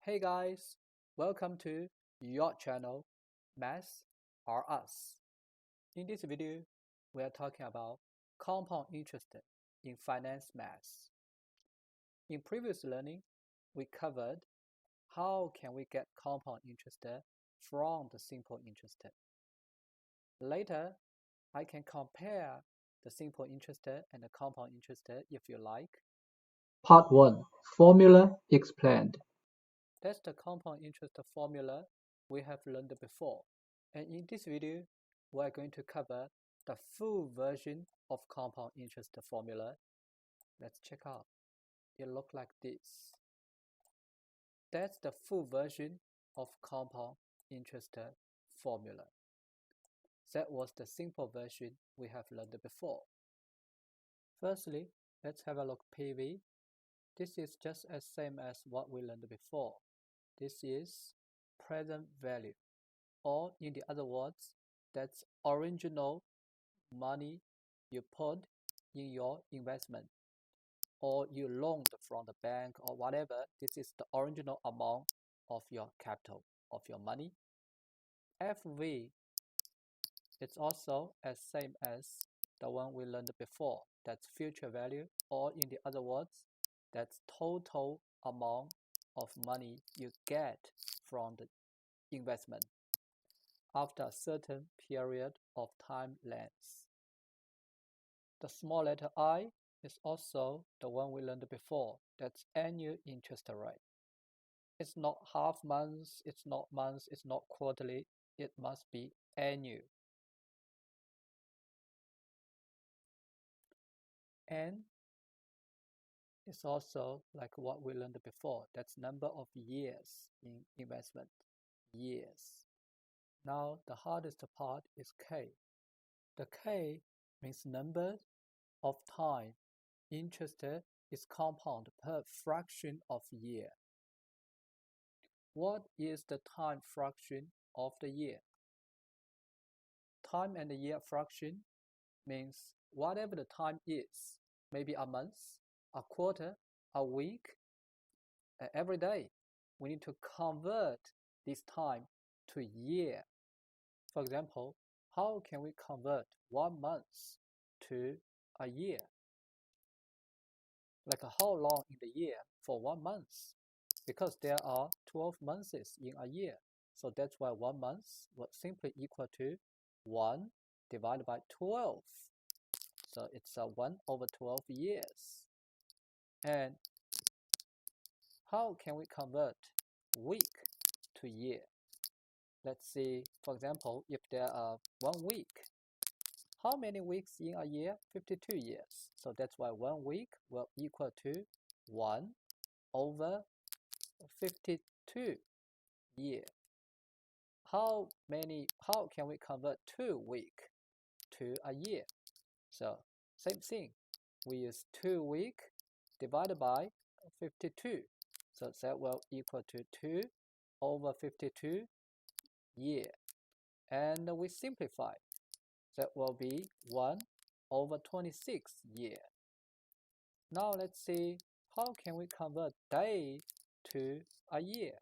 Hey guys, welcome to your channel, Maths are Us. In this video, we are talking about compound interest in finance maths. In previous learning, we covered how can we get compound interest from the simple interest. Later, I can compare the simple interest and the compound interest if you like. Part 1. Formula explained. That's the compound interest formula we have learned before. And in this video, we are going to cover the full version of compound interest formula. Let's check out. It looks like this. That's the full version of compound interest formula. That was the simple version we have learned before. Firstly, let's have a look PV. This is just as same as what we learned before. This is present value, or in the other words, that's original money you put in your investment, or you loaned from the bank or whatever. This is the original amount of your capital, of your money. FV is also as same as the one we learned before. That's future value, or in the other words, that's total amount of money you get from the investment after a certain period of time length. The small letter I is also the one we learned before. That's annual interest rate. It's not half months, it's not months, it's not quarterly. It must be annual. N is also like what we learned before. That's number of years in investment. Years. Now the hardest part is K. The K means number of time interest is compound per fraction of year. What is the time fraction of the year? Time and the year fraction means whatever the time is, maybe a month, a quarter, a week, every day. We need to convert this time to year. For example, how can we convert 1 month to a year? Like how long in the year for 1 month? Because there are 12 months in a year. So that's why 1 month will simply equal to 1 divided by 12. So it's 1 over 12 years. And how can we convert week to year? Let's see, for example, if there are 1 week, how many weeks in a year? 52 years. So that's why 1 week will equal to 1 over 52 year. How can we convert 2 week to a year? So same thing, we use 2 week divided by 52. So that will equal to 2 over 52 year. And we simplify. That will be 1 over 26 year. Now let's see, how can we convert day to a year?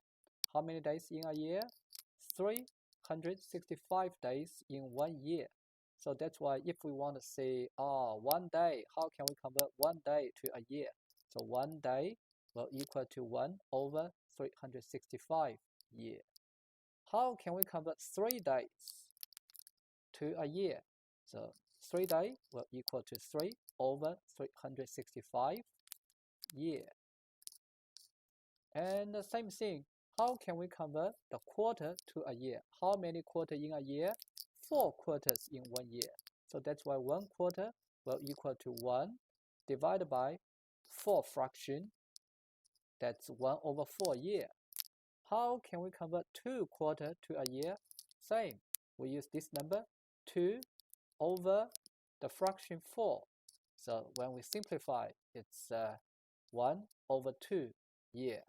How many days in a year? 365 days in 1 year. So that's why if we want to say 1 day, how can we convert 1 day to a year? So 1 day will equal to 1 over 365 year. How can we convert 3 days to a year? So 3 days will equal to 3 over 365 year. And the same thing, how can we convert the quarter to a year? How many quarters in a year? 4 quarters in 1 year. So that's why 1 quarter will equal to 1 divided by 4 fraction. That's 1 over 4 year. How can we convert 2 quarters to a year? Same. We use this number, 2 over the fraction 4. So when we simplify, it's 1 over 2 year.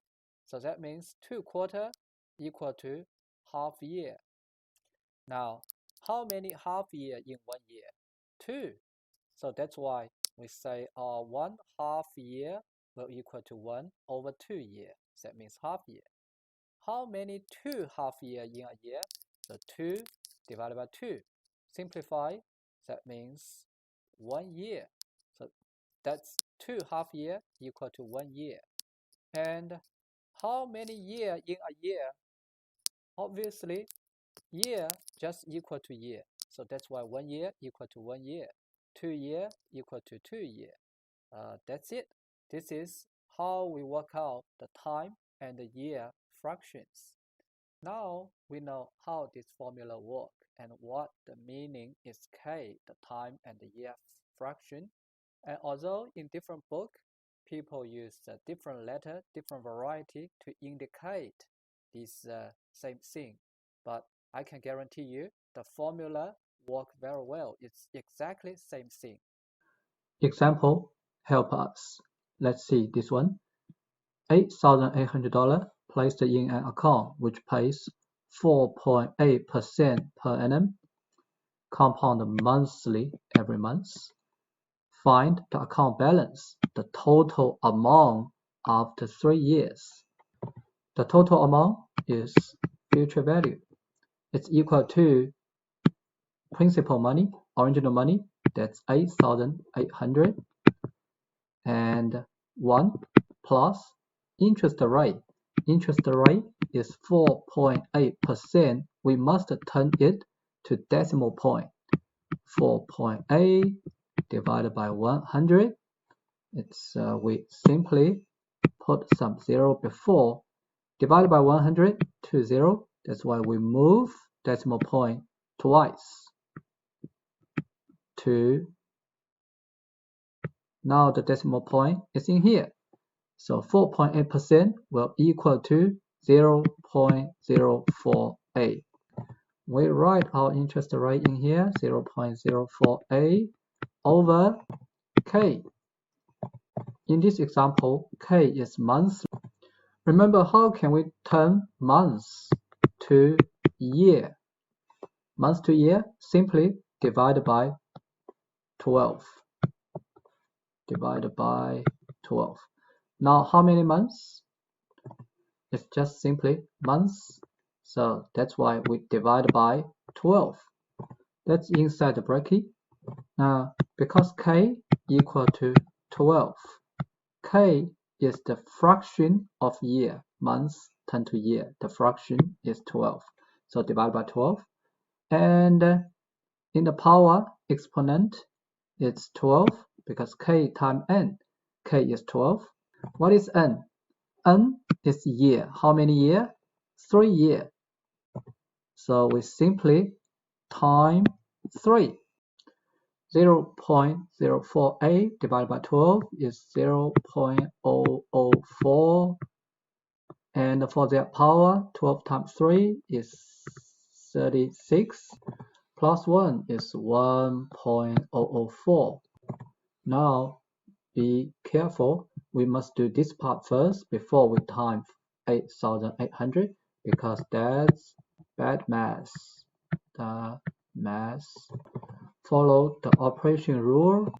So that means 2 quarters equal to half year. Now, how many half year in 1 year? 2. So that's why we say 1 half year will equal to 1 over 2 year. That means half year. how many 2 half year in a year? So 2 divided by 2. Simplify, that means 1 year. So that's 2 half year equal to 1 year. And how many year in a year? Obviously, year just equal to year. So that's why 1 year equal to 1 year. 2 year equal to 2 year. That's it. This is how we work out the time and the year fractions. Now we know how this formula works and what the meaning is K, the time and the year fraction. And although in different books, people use a different letter, different variety to indicate this same thing. But I can guarantee you the formula works very well. It's exactly same thing. Example, help us. Let's see this one. $8,800 placed in an account which pays 4.8% per annum, compound monthly every month. Find the account balance, the total amount after 3 years. The total amount is future value. It's equal to principal money, original money, that's 8,800, and 1 plus interest rate. Interest rate is 4.8%. We must turn it to decimal point. 4.8 divided by 100. We simply put some zero before. Divided by 100 to 0. That's why we move decimal point twice. Now the decimal point is in here. So 4.8% will equal to 0.048. We write our interest rate in here, 0.048 over K. In this example, K is monthly. Remember, how can we turn months to year? Months to year, simply divide by 12. Divided by 12. Now, how many months? It's just simply months. So that's why we divide by 12. That's inside the bracket. Now, because K equal to 12, K is the fraction of year. Months turn to year. The fraction is 12. So divide by 12. And in the power exponent, it's 12 because K times N. K is 12. What is N? N is year. How many year? 3 year. So we simply time 3. 0.048 divided by 12 is 0.004. And for their power, 12 times 3 is 36. Plus 1 is 1.004. Now, be careful. We must do this part first before we time 8,800 because that's bad math. The math. Follow the operation rule.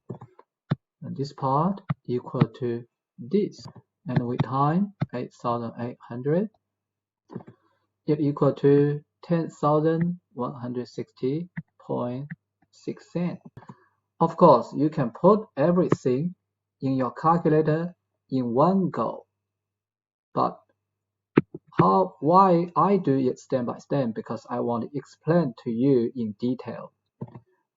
And this part equal to this. And we time 8,800. It equal to 10,160.6 cents. Of course, you can put everything in your calculator in one go. But why I do it step by step? Because I want to explain to you in detail.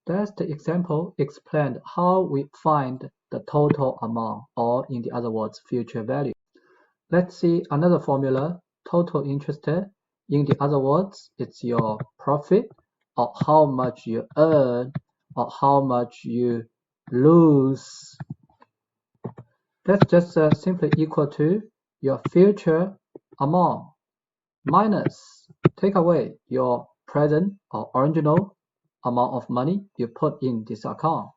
That's the example explained how we find the total amount, or in the other words, future value. Let's see another formula, total interest. In the other words, it's your profit, or how much you earn, or how much you lose. That's just simply equal to your future amount minus, take away your present or original amount of money you put in this account.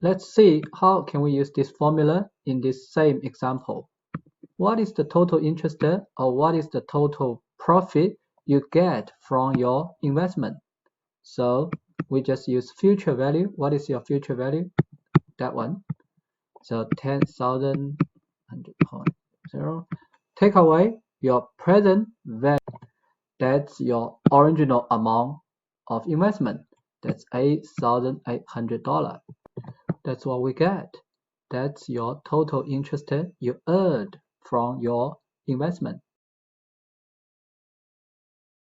Let's see how can we use this formula in this same example. What is the total interest or what is the total profit you get from your investment? So we just use future value. What is your future value? That one. So 10,100.0. Take away your present value. That's your original amount of investment. That's $8,800. That's what we get. That's your total interest you earned from your investment.